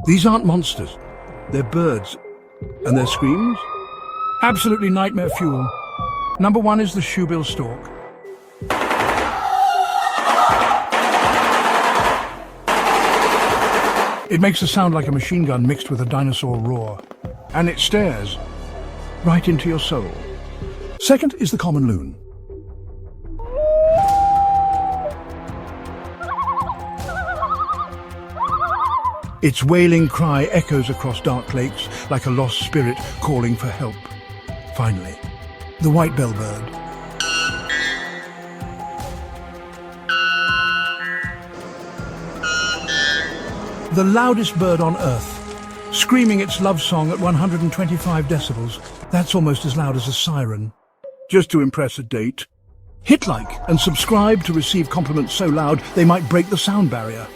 These aren't monsters. They're birds. And their screams? Absolutely nightmare fuel. Number 1 is the Shoebill Stork. It makes a sound like a machine gun mixed with a dinosaur roar. And it stares right into your soul. Second is the Common Loon. Its wailing cry echoes across dark lakes like a lost spirit calling for help. Finally, the White Bellbird. The loudest bird on Earth, screaming its love song at 125 decibels. That's almost as loud as a siren. Just to impress a date. Hit like and subscribe to receive compliments so loud they might break the sound barrier.